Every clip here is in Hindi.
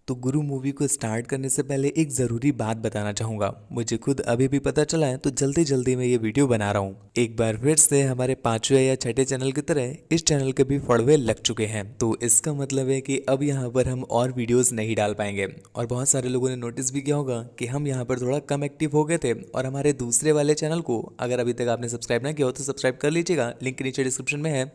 तो गुरु मूवी को स्टार्ट करने से पहले एक ज़रूरी बात बताना चाहूँगा। मुझे खुद अभी भी पता चला है तो जल्दी जल्दी मैं ये वीडियो बना रहा हूँ। एक बार फिर से हमारे पांचवें या छठे चैनल की तरह इस चैनल के भी फड़वे लग चुके हैं, तो इसका मतलब है कि अब यहाँ पर हम और वीडियोस नहीं डाल पाएंगे। और बहुत सारे लोगों ने नोटिस भी किया होगा कि हम यहाँ पर थोड़ा कम एक्टिव हो गए थे, और हमारे दूसरे वाले चैनल को अगर अभी तक आपने सब्सक्राइब ना किया हो तो सब्सक्राइब कर लीजिएगा, लिंक नीचे डिस्क्रिप्शन में है।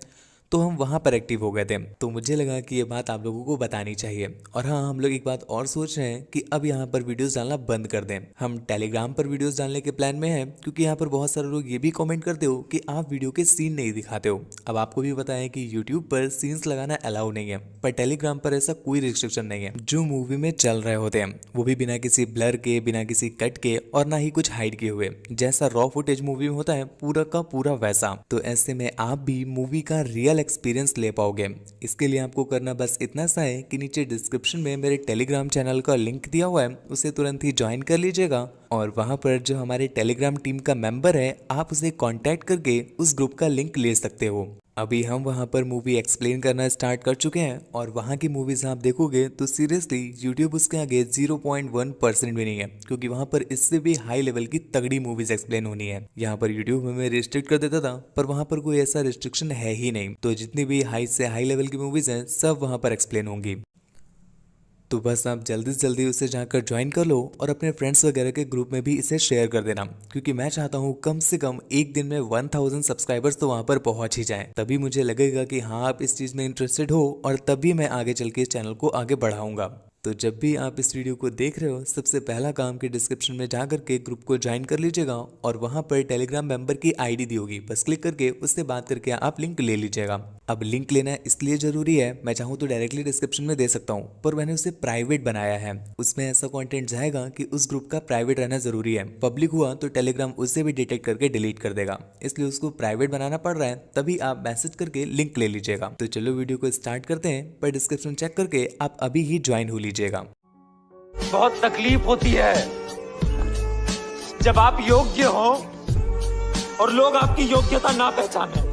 तो हम वहाँ पर एक्टिव हो गए थे, तो मुझे लगा कि ये बात आप लोगों को बतानी चाहिए। और हाँ, हम लोग एक बात और सोच रहे हैं कि अब यहाँ पर वीडियोस डालना बंद कर दें। हम टेलीग्राम पर वीडियोस डालने के प्लान में हैं, क्योंकि यहाँ पर बहुत सारे लोग ये भी कमेंट करते हो कि आप वीडियो के सीन नहीं दिखाते हो। अब आपको भी पता है कि यूट्यूब पर सीन्स लगाना अलाउ नहीं है, पर टेलीग्राम पर ऐसा कोई रिस्ट्रिक्शन नहीं है। जो मूवी में चल रहे होते हैं वो भी बिना किसी ब्लर के, बिना किसी कट के, और ना ही कुछ हाइड किए हुए, जैसा रॉ फुटेज मूवी में होता है पूरा का पूरा वैसा। तो ऐसे में आप भी मूवी का रियल एक्सपीरियंस ले पाओगे। इसके लिए आपको करना बस इतना सा है कि नीचे डिस्क्रिप्शन में मेरे टेलीग्राम चैनल का लिंक दिया हुआ है, उसे तुरंत ही ज्वाइन कर लीजिएगा। और वहाँ पर जो हमारे टेलीग्राम टीम का मेंबर है, आप उसे कांटेक्ट करके उस ग्रुप का लिंक ले सकते हो। अभी हम वहाँ पर मूवी एक्सप्लेन करना स्टार्ट कर चुके हैं, और वहाँ की मूवीज़ आप देखोगे तो सीरियसली यूट्यूब उसके आगे 0.1% भी नहीं है, क्योंकि वहाँ पर इससे भी हाई लेवल की तगड़ी मूवीज़ एक्सप्लेन होनी है। यहाँ पर यूट्यूब हमें रिस्ट्रिक्ट कर देता था, पर वहाँ पर कोई ऐसा रिस्ट्रिक्शन है ही नहीं। तो जितनी भी हाई से हाई लेवल की मूवीज़ हैं सब वहाँ पर एक्सप्लेन होंगी। तो बस आप जल्दी से जल्दी उसे जाकर ज्वाइन कर लो, और अपने फ्रेंड्स वगैरह के ग्रुप में भी इसे शेयर कर देना, क्योंकि मैं चाहता हूँ कम से कम एक दिन में 1000 सब्सक्राइबर्स तो वहाँ पर पहुँच ही जाएं। तभी मुझे लगेगा कि हाँ, आप इस चीज़ में इंटरेस्टेड हो, और तभी मैं आगे चल के इस चैनल को आगे बढ़ाऊंगा। तो जब भी आप इस वीडियो को देख रहे हो, सबसे पहला काम कि डिस्क्रिप्शन में जा करके ग्रुप को ज्वाइन कर लीजिएगा, और वहाँ पर टेलीग्राम मेंबर की आईडी दी होगी, बस क्लिक करके उससे बात करके आप लिंक ले लीजिएगा। अब लिंक लेना इसलिए ज़रूरी है, मैं चाहूँ तो डायरेक्टली डिस्क्रिप्शन में दे सकता हूँ, पर मैंने उसे प्राइवेट बनाया है। उसमें ऐसा कंटेंट जाएगा कि उस ग्रुप का प्राइवेट रहना ज़रूरी है। पब्लिक हुआ तो टेलीग्राम उसे भी डिटेक्ट करके डिलीट कर देगा, इसलिए उसको प्राइवेट बनाना पड़ रहा है। तभी आप मैसेज करके लिंक ले लीजिएगा। तो चलो वीडियो को स्टार्ट करते हैं, पर डिस्क्रिप्शन चेक करके आप अभी ही ज्वाइन हो लीजिएगा। बहुत तकलीफ होती है जब आप योग्य हो और लोग आपकी योग्यता ना पहचाने।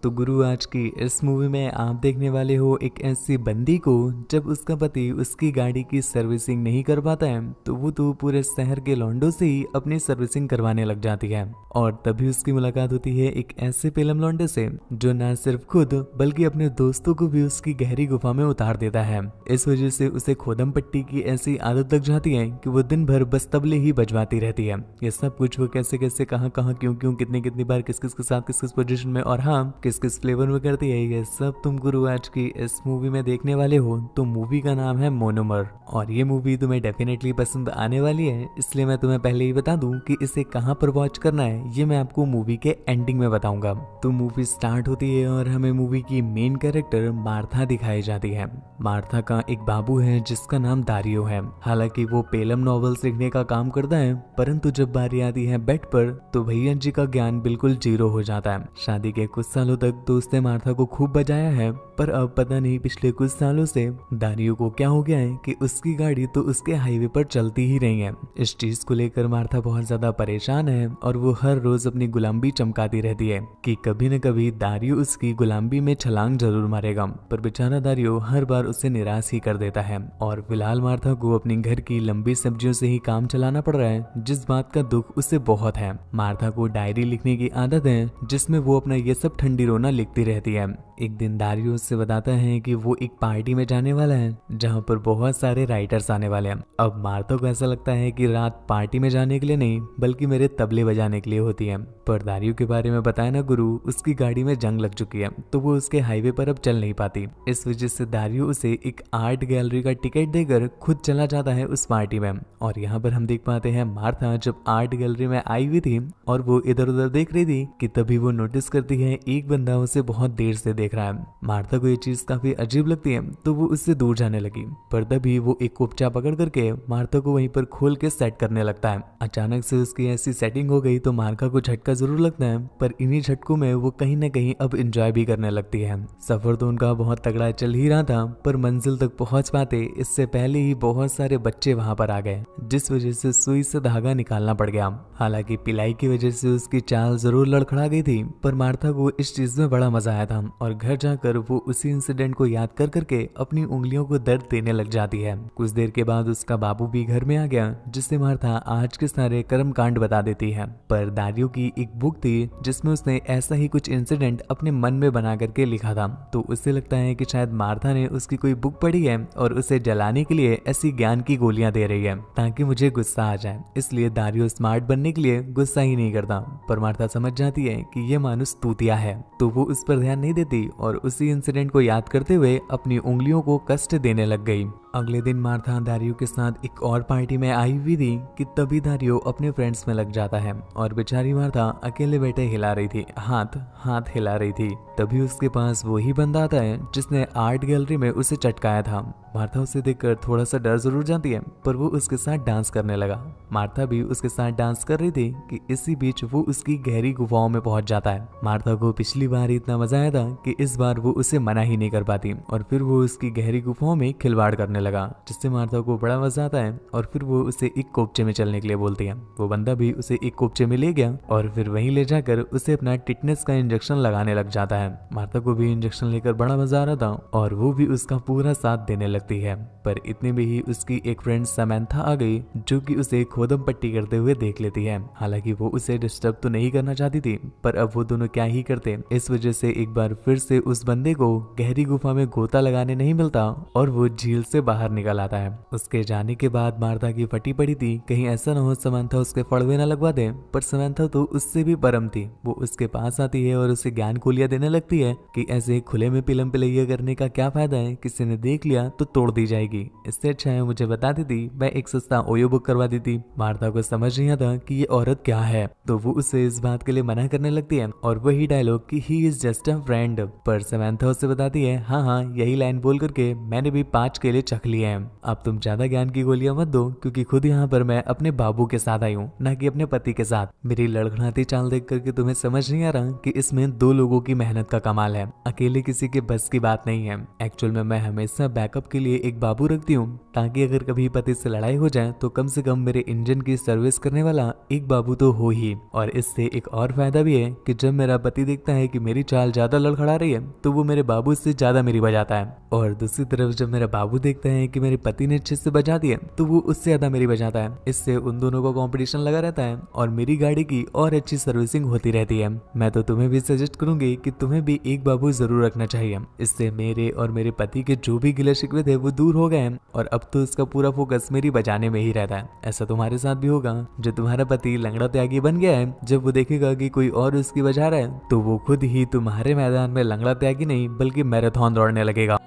तो गुरु, आज की इस मूवी में आप देखने वाले हो एक ऐसी बंदी को, जब उसका पति उसकी गाड़ी की सर्विसिंग नहीं कर पाता है तो वो तो पूरे शहर के लौंडों से ही अपनी सर्विसिंग करवाने लग जाती है। और तभी उसकी मुलाकात होती है एक ऐसे पेलम लौंडे से जो ना सिर्फ खुद बल्कि अपने दोस्तों को भी उसकी गहरी गुफा में उतार देता है। इस वजह से उसे खोदम पट्टी की ऐसी आदत लग जाती है कि वो दिन भर बस तबले ही बजवाती रहती है। ये सब कुछ वो कैसे कैसे, कहाँ कहाँ, क्यों क्यों, कितनी कितनी बार, किस किस के साथ, किस किस पोजीशन में, और हाँ, किस फ्लेवर में करती है, ये सब तुम गुरु आज की इस मूवी में देखने वाले हो। तो मूवी का नाम है मोनोमर, और ये मूवी तुम्हें डेफिनेटली पसंद आने वाली है। इसलिए मैं तुम्हें पहले ही बता दूं कि इसे कहां पर वॉच करना है, ये मैं आपको मूवी के एंडिंग में बताऊंगा। तो मूवी स्टार्ट होती है और हमें मूवी की मेन कैरेक्टर मार्था दिखाई जाती है। मार्था का एक बाबू है जिसका नाम दारियो है। हालांकि वो पेलम नॉवेल्स लिखने का काम करता है, परंतु जब बारी आती है बेड पर तो भैया जी का ज्ञान बिल्कुल जीरो हो जाता है। शादी के कुछ सालों तक दोस्त ने मार्था को खूब बजाया है, पर अब पता नहीं पिछले कुछ सालों से दारियो को क्या हो गया है कि उसकी गाड़ी तो उसके हाईवे पर चलती ही नहीं है। इस चीज को लेकर मार्था बहुत ज्यादा परेशान है, और वो हर रोज अपनी गुलामी चमकाती रहती है कि कभी न कभी दारियो उसकी गुलामी में छलांग जरूर मारेगा। पर बेचारा दारियो हर बार उसे निराश ही कर देता है, और फिलहाल मार्था को अपनी घर की लंबी सब्जियों से ही काम चलाना पड़ रहा है, जिस बात का दुख उसे बहुत है। मार्था को डायरी लिखने की आदत है, जिसमें वो अपना ये सब ठंडी रोना लिखती रहती है। एक दिन दारियो उससे बताता है कि वो एक पार्टी में जाने वाला है जहां पर बहुत सारे राइटर्स आने वाले हैं। अब मार्था को ऐसा लगता है कि रात पार्टी में जाने के लिए नहीं बल्कि मेरे तबले बजाने के लिए होती है। पर दारियो के बारे में बताया ना गुरु, उसकी गाड़ी में जंग लग चुकी है, तो वो उसके हाईवे पर अब चल नहीं पाती। इस वजह से दारियो उसे एक आर्ट गैलरी का टिकट देकर खुद चला जाता है उस पार्टी में। और यहाँ पर हम देख पाते हैं मार्था जब आर्ट गैलरी में आई हुई थी और वो इधर उधर देख रही थी कि तभी वो नोटिस करती है एक बंदा उसे बहुत देर से देख रहा है। मार्था को ये चीज काफी अजीब लगती है, तो वो उससे दूर जाने लगी। पर तभी वो एक कुपचा पकड़ करके मार्था को वहीं पर खोल के सेट करने लगता है। अचानक से उसकी ऐसी सेटिंग हो गई तो मार्था को झटका जरूर लगता है, पर इन्हीं झटकों में वो कहीं न कहीं अब एंजॉय भी करने लगती है। सफर तो उनका बहुत तगड़ा चल ही रहा था, पर मंजिल तक पहुंच पाते इससे पहले ही बहुत सारे बच्चे वहां पर आ गए, जिस वजह से सुई से धागा निकालना पड़ गया। हालांकि पिलाई की वजह से उसकी चाल जरूर लड़खड़ा गई थी, पर मार्था को इस चीज चीज में बड़ा मजा आया था और घर जाकर वो उसी इंसिडेंट को याद कर करके अपनी उंगलियों को दर्द देने लग जाती है। कुछ देर के बाद उसका बाबू भी घर में आ गया, जिससे मार्था आज के सारे कर्म कांड बता देती है। पर दारियो की एक बुक थी जिसमें उसने ऐसा ही कुछ इंसिडेंट अपने मन में बना करके लिखा था, तो उसे लगता है कि शायद मार्था ने उसकी कोई बुक पढ़ी है और उसे जलाने के लिए ऐसी ज्ञान की गोलियां दे रही है ताकि मुझे गुस्सा आ जाए। इसलिए दारियो स्मार्ट बनने के लिए गुस्सा ही नहीं करता। पर मार्था समझ जाती है कि ये मानुस तूतिया है, तो वो उस पर ध्यान नहीं देती और उसी इंसिडेंट को याद करते हुए अपनी उंगलियों को कष्ट देने लग गई। अगले दिन मार्था दारियो के साथ एक और पार्टी में आई हुई थी कि तभी दारियो अपने फ्रेंड्स में लग जाता है और बेचारी मार्था अकेले बैठे हिला रही थी, हाथ हिला रही थी। तभी उसके पास वही बंदा आता है जिसने आर्ट गैलरी में उसे चटकाया था। मार्था उसे देखकर थोड़ा सा डर जरूर जाती है, पर वो उसके साथ डांस करने लगा। मार्था भी उसके साथ डांस कर रही थी कि इसी बीच वो उसकी गहरी गुफाओं में पहुंच जाता है। मार्था को पिछली बार इतना मजा आया था कि इस बार वो उसे मना ही नहीं कर पाती और फिर वो उसकी गहरी गुफाओं में खिलवाड़ करने लगा, जिससे मार्था को बड़ा मजा आता है और फिर वो उसे एक कोपचे में चलने के लिए बोलती है। वो बंदा भी उसे एक कोपचे में ले गया और फिर वहीं ले जाकर उसे अपना टिटनेस का इंजेक्शन लगाने लग जाता है। मार्था को भी इंजेक्शन लेकर बड़ा मजा आ रहा था और वो भी उसका पूरा साथ देने लगती है। पर इतने में ही उसकी एक फ्रेंड समंथा आ गई, जो कि उसे खोदम पट्टी करते हुए देख लेती है। हालांकि वो उसे डिस्टर्ब तो नहीं करना चाहती थी, पर अब वो दोनों क्या ही करते। इस वजह से एक बार फिर से उस बंदे को गहरी गुफा में गोता लगाने नहीं मिलता और वो झील से बाहर निकल आता है। उसके जाने के बाद मार्था की फटी पड़ी थी, कहीं ऐसा न हो समंथा उसके फड़वे न लगवा दे। पर समंथा तो उससे भी परम थी। वो उसके पास आती है और उसे ज्ञान गोलियां देने लगती है कि ऐसे खुले में पिलम पिलैया करने का क्या फायदा है, किसी ने देख लिया तो तोड़ दी जाएगी। इससे अच्छा है मुझे बता देती, मैं एक सस्ता ओयो बुक करवा देती। मार्था को समझ नहीं आता कि ये औरत क्या है, तो वो उसे इस बात के लिए मना करने लगती है और वही डायलॉग कि he is just a friend. पर समंथा उसे बताती है हाँ यही लाइन बोल करके मैंने भी 5 केले चख लिए हैं। अब तुम ज्यादा ज्ञान की गोलियां मत दो, क्योंकि खुद यहाँ पर मैं अपने बाबू के साथ आई हूँ, न कि अपने पति के साथ। मेरी लड़खड़ाती चाल देख करके तुम्हें समझ नहीं आ रहा कि इसमें 2 लोगों की मेहनत का कमाल है, अकेले किसी के बस की बात नहीं है। एक्चुअल में मैं हमेशा बैकअप के लिए एक बाबू रखती हूँ, ताकि अगर कभी पति से लड़ाई हो जाए तो कम से कम मेरे इंजन की सर्विस करने वाला एक बाबू तो हो ही। और इससे एक और फायदा भी है कि जब मेरा पति देखता है कि मेरी चाल ज्यादा लड़खड़ा रही है तो वो मेरे बाबू से ज्यादा मेरी बजाता है, और दूसरी तरफ जब मेरा बाबू देखता है कि मेरे पति ने अच्छे से बजा दिया तो वो उससे ज्यादा मेरी बजाता है। इससे उन दोनों का कंपटीशन लगा रहता है और मेरी गाड़ी की और अच्छी सर्विसिंग होती रहती है। मैं तो तुम्हें भी सजेस्ट करूंगी कि तुम्हें भी एक बाबू जरूर रखना चाहिए। इससे मेरे और मेरे पति के जो भी गिले शिकवे थे वो दूर हो गए हैं और अब तो इसका पूरा फोकस मेरी बजाने में ही रहता है। ऐसा तुम्हारे साथ भी होगा। जो तुम्हारा पति लंगड़ा त्यागी बन गया है, जब वो देखेगा कि कोई और उसकी बजा रहा है तो वो खुद ही तुम्हारे मैदान में लंगड़ा त्यागी नहीं बल्कि मैराथन दौड़ने लगेगा।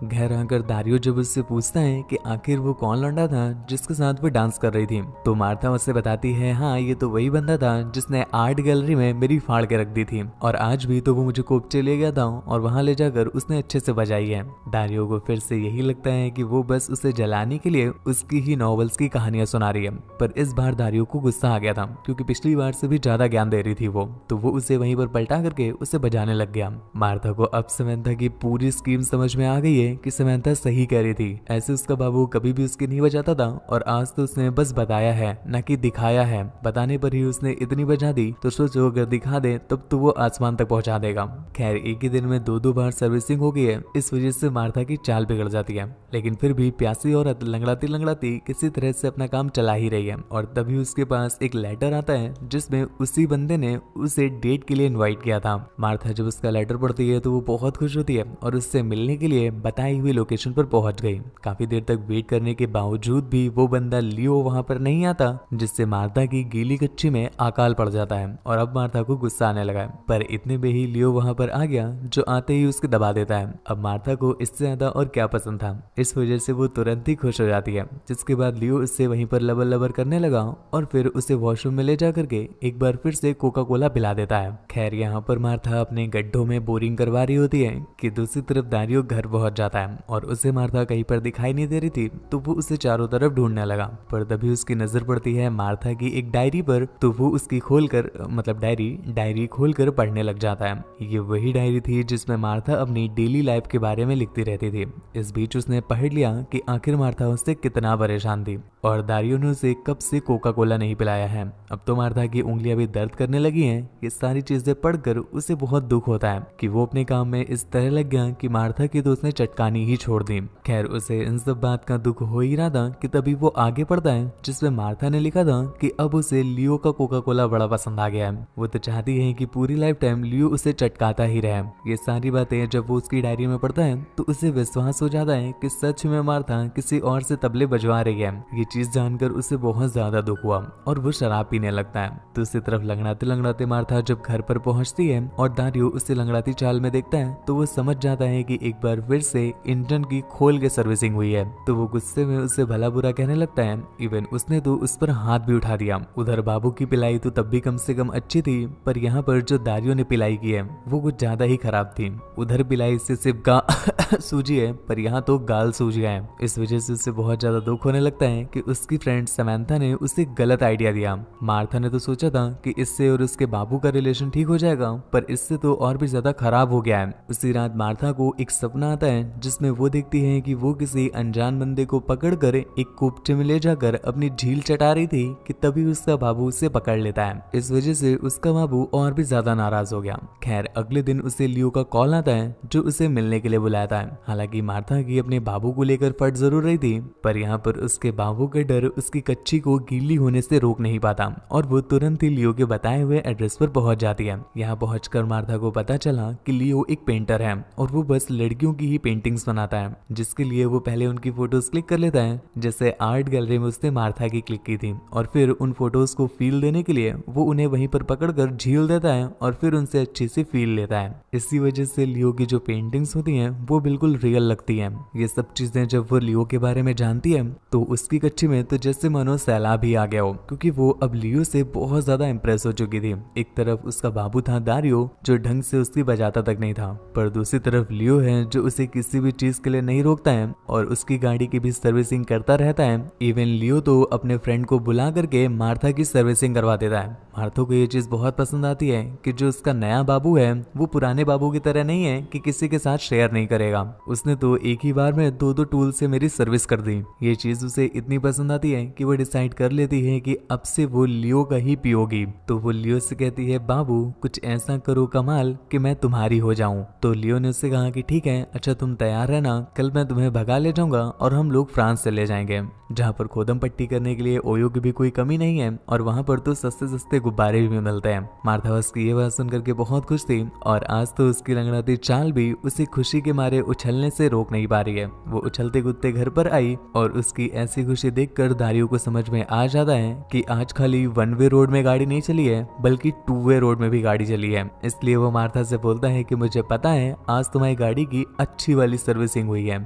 घर आकर दारियो जब उससे पूछता है कि आखिर वो कौन लौंडा था जिसके साथ वो डांस कर रही थी, तो मार्था उससे बताती है हाँ ये तो वही बंदा था जिसने आर्ट गैलरी में मेरी फाड़ के रख दी थी और आज भी तो वो मुझे कोपचे ले गया था और वहां ले जाकर उसने अच्छे से बजाई है। दारियो को फिर से यही लगता है कि वो बस उसे जलाने के लिए उसकी ही नॉवेल्स की कहानियां सुना रही है। पर इस बार दारियो को गुस्सा आ गया था, क्योंकि पिछली बार से भी ज्यादा ज्ञान दे रही थी वो, तो वो उसे वहीं पर पलटा करके उसे बजाने लग गया। मार्था को अब समंथा की पूरी स्कीम समझ में आ गई है कि समंथा सही कह रही थी। ऐसे उसका बाबू कभी भी उसकी नहीं बजाता था और आज तो उसने बस बताया है न कि दिखाया है। बताने पर ही उसने इतनी बजा दी, तो सोचो अगर दिखा दे तब तो वो आसमान तक पहुंचा देगा। खैर एक ही दिन में 2-2 बार सर्विसिंग हो गई है, इस वजह से मार्था की चाल बिगड़ जाती है, लेकिन फिर भी प्यासी औरत लंगड़ाती लंगड़ाती किसी तरह से अपना काम चला ही रही है। और तभी उसके पास एक लेटर आता है जिसमें उसी बंदे ने उसे डेट के लिए इन्वाइट किया था। मार्था जब उसका लेटर पढ़ती है तो वो बहुत खुश होती है और उससे मिलने के लिए बताई हुई लोकेशन पर पहुंच गई। काफी देर तक वेट करने के बावजूद भी वो बंदा लियो वहां पर नहीं आता, जिससे मार्था की गीली कच्ची में अकाल पड़ जाता है और अब मार्था को गुस्सा आने लगा है। पर इतने में ही लियो वहां पर आ गया, जो आते ही उसके दबा देता है। अब मार्था को इससे ज्यादा और क्या पसंद था, इस वजह से वो तुरंत ही खुश हो जाती है। जिसके बाद लियो उससे वहीं पर लबर लबर करने लगा और फिर उसे वॉशरूम में ले जा करके एक बार फिर से कोका कोला पिला देता है। खैर यहाँ पर मार्था अपने गड्ढों में बोरिंग करवा रही होती है कि दूसरी तरफ दारियो घर पहुंच जाता है और उसे मार्था कहीं पर दिखाई नहीं दे रही थी, तो वो उसे चारों तरफ ढूंढने लगा। पर तभी उसकी नजर पड़ती है मार्था की एक डायरी पर, तो वो उसकी खोलकर मतलब डायरी खोलकर पढ़ने लग जाता है। ये वही डायरी थी जिसमें मार्था अपनी डेली लाइफ के बारे में लिखती रहती थी। इस बीच उसने पढ़ लिया कि आखिर मार्था उससे कितना परेशान थी और दारियो ने उसे कब से कोका कोला नहीं पिलाया है। अब तो मार्था की उंगलियां भी दर्द करने लगी हैं। ये सारी चीजें पढ़कर उसे बहुत दुख होता है कि वो अपने काम में इस तरह लग गया कि मार्था की तो उसने चटकानी ही छोड़ दी। खैर उसे इन सब बात का दुख हो ही रहा था कि तभी वो आगे पढ़ता है जिसमें मार्था ने लिखा था कि अब उसे लियो का कोका कोला बड़ा पसंद आ गया है। वो तो चाहती है कि पूरी लाइफ टाइम लियो उसे चटकाता ही रहे। ये सारी बातें जब वो उसकी डायरी में पढ़ता है तो उसे विश्वास हो जाता है कि सच में मार्था किसी और से तबले बजवा रही है। ये चीज जानकर उसे बहुत ज्यादा दुख हुआ और वो शराब पीने लगता है। दूसरी तरफ लंगड़ाते लंगड़ाते मार्था जब घर पर पहुंचती है और दारियो उसे लंगड़ाती चाल में देखता है तो वो समझ जाता है कि एक बार फिर से इंजन की खोल के सर्विसिंग हुई है। तो वो गुस्से में उसे भला बुरा कहने लगता है। इवन उसने तो उस पर हाथ भी उठा दिया। उधर बाबू की पिलाई तो तब भी कम से कम अच्छी थी, पर यहाँ पर जो दारियो ने पिलाई की है वो कुछ ज्यादा ही खराब थी। उधर पिलाई से सिर्फ सूजी है, पर यहाँ तो गाल सूज गया है। इस वजह से उसे बहुत ज्यादा दुख होने लगता है कि उसकी फ्रेंड समंथा ने उसे गलत आइडिया दिया। मार्था ने तो सोचा था कि इससे और उसके बाबू का रिलेशन ठीक हो जाएगा, पर इससे तो और भी ज्यादा खराब हो गया है। उसी रात मार्था को एक सपना आता है जिसमें वो देखती है कि वो किसी अनजान बंदे को पकड़कर एक कोपचे में ले जाकर अपनी झील चटा रही थी कि तभी उसका बाबू उसे पकड़ लेता है। इस वजह से उसका बाबू और भी ज्यादा नाराज हो गया। खैर अगले दिन उसे लियो का कॉल आता है जो उसे मिलने के लिए बुलाता है। हालांकि मार्था की अपने बाबू को लेकर फट जरूर रही थी, पर यहाँ पर उसके बाबू का डर उसकी कच्ची को गीली होने से रोक नहीं पाता और वो तुरंत ही लियो के बताए हुए एड्रेस पर पहुंच जाती है। यहाँ पहुंचकर मार्था को पता चला कि लियो एक पेंटर है और वो बस लड़कियों की ही पेंटिंग्स बनाता है, जिसके लिए वो पहले उनकी फोटोज क्लिक कर लेता है जैसे आर्ट गैलरी में उसने मार्था की क्लिक की थी, और फिर उन फोटोज को फील देने के लिए वो उन्हें वहीं पर पकड़कर झील देता है और फिर उनसे अच्छी से फील लेता है। इसी वजह से लियो की जो पेंटिंग्स होती हैं वो बिल्कुल रियल लगती हैं। ये सब चीजें जब वो लियो के बारे में जानती है तो उसकी कच्ची में तो जैसे मानो सैलाब ही आ गया हो, क्योंकि वो अब लियो से बहुत ज्यादा इंप्रेस हो चुकी थी। एक तरफ उसका बाबू था दारियो जो ढंग से उसकी बजाता तक नहीं था, पर दूसरी तरफ लियो है जो उसे किसी भी चीज के लिए नहीं रोकता है और उसकी गाड़ी की भी सर्विसिंग करता रहता है। इवन लियो तो अपने फ्रेंड को बुला करके मार्था की सर्विसिंग करवा देता है। मार्था को ये चीज बहुत पसंद आती है कि जो उसका नया बाबू है वो पुराने बाबू की तरह नहीं है कि किसी के साथ शेयर नहीं करेगा। उसने तो एक ही बार में दो टूल से मेरी सर्विस कर दी। ये चीज उसे इतनी पसंद आती है कि वो डिसाइड कर लेती है कि अब से वो लियो का ही पियोगी। तो वो लियो से कहती है बाबू कुछ ऐसा करो कमाल कि मैं तुम्हारी हो जाऊं। तो लियो ने उससे कहा कि ठीक है, अच्छा तुम तैयार रहना, कल मैं तुम्हें भगा ले जाऊंगा और हम लोग फ्रांस चले जाएंगे, जहाँ पर खोदम पट्टी करने के लिए ओयो की भी कोई कमी नहीं है और वहाँ पर तो सस्ते सस्ते गुब्बारे भी मिलते हैं। मार्था बस की ये बात सुन करके बहुत खुश थी और आज तो उसकी रंगड़ाती चाल भी उसे खुशी के मारे उछलने से रोक नहीं पा रही है। वो उछलते कूदते घर पर आई और उसकी ऐसी खुशी देखकर दारियो को समझ में आ जाता है कि आज खाली वन वे रोड में गाड़ी नहीं चली है बल्कि टू वे रोड में भी गाड़ी चली है। इसलिए वो मार्था से बोलता है कि मुझे पता है आज तुम्हारी गाड़ी की अच्छी वाली सर्विसिंग हुई है।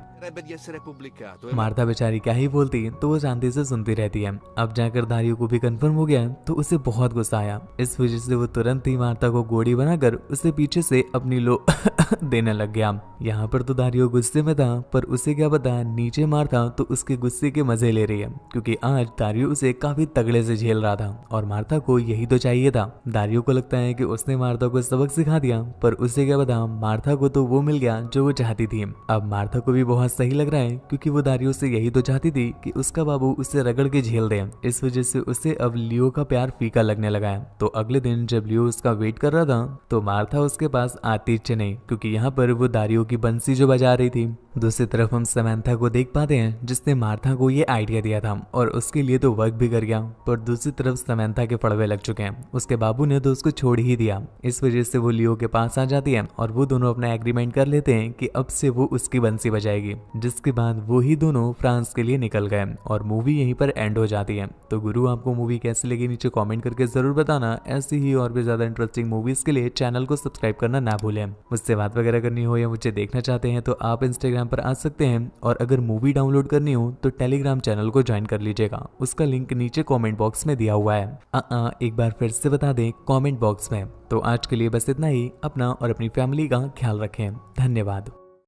मार्था बेचारी क्या ही बोलती, तो वो शांति से सुनती रहती है। अब जाकर दारियो को भी कंफर्म हो गया तो उसे बहुत गुस्सा आया। इस वजह से वो तुरंत ही मार्था को गोली बनाकर उसे पीछे से अपनी लो देने लग गया। यहाँ पर तो दारियो गुस्से में था, पर उसे क्या पता नीचे मार्था तो उसके गुस्से के मजे ले रही है, क्योंकि आज दारियो उसे काफी तगड़े से झेल रहा था और मार्था को यही तो चाहिए था। दारियो को लगता है कि उसने मार्था को सबक सिखा दिया, पर उसे क्या पता मार्था को तो वो मिल गया जो वो चाहती थी। अब मार्था को भी बहुत सही लग रहा है, क्योंकि वो दारियो से यही तो चाहती थी कि उसका बाबू उसे रगड़ के झेल दे। इस वजह से उसे अब लियो का प्यार फीका लगने लगा है। तो अगले दिन जब लियो उसका वेट कर रहा था तो मार्था उसके पास आती नहीं, क्योंकि यहाँ पर वो दारियो की बंसी जो बजा रही थी। दूसरी तरफ हम समंथा को देख पाते हैं जिसने मार्था को ये आइडिया दिया था और उसके लिए तो वर्क भी कर गया, पर दूसरी तरफ समंथा के फड़वे लग चुके हैं। उसके बाबू ने तो उसको छोड़ ही दिया। इस वजह से वो लियो के पास आ जाती है और वो दोनों अपना एग्रीमेंट कर लेते हैं कि अब से वो उसकी बंसी बजाएगी, जिसके बाद वो ही दोनों फ्रांस के लिए निकल गए और मूवी यहीं पर एंड हो जाती है। तो गुरु आपको मूवी कैसी लगी नीचे कमेंट करके जरूर बताना। ऐसी ही और भी ज्यादा इंटरेस्टिंग मूवीज के लिए चैनल को सब्सक्राइब करना ना भूलें। मुझसे बात वगैरह करनी हो या मुझे देखना चाहते हैं तो आप इंस्टाग्राम पर आ सकते हैं, और अगर मूवी डाउनलोड करनी हो तो टेलीग्राम चैनल को ज्वाइन कर लीजिएगा। उसका लिंक नीचे कमेंट बॉक्स में दिया हुआ है। एक बार फिर से बता दें कमेंट बॉक्स में। तो आज के लिए बस इतना ही। अपना और अपनी फैमिली का ख्याल रखें। धन्यवाद।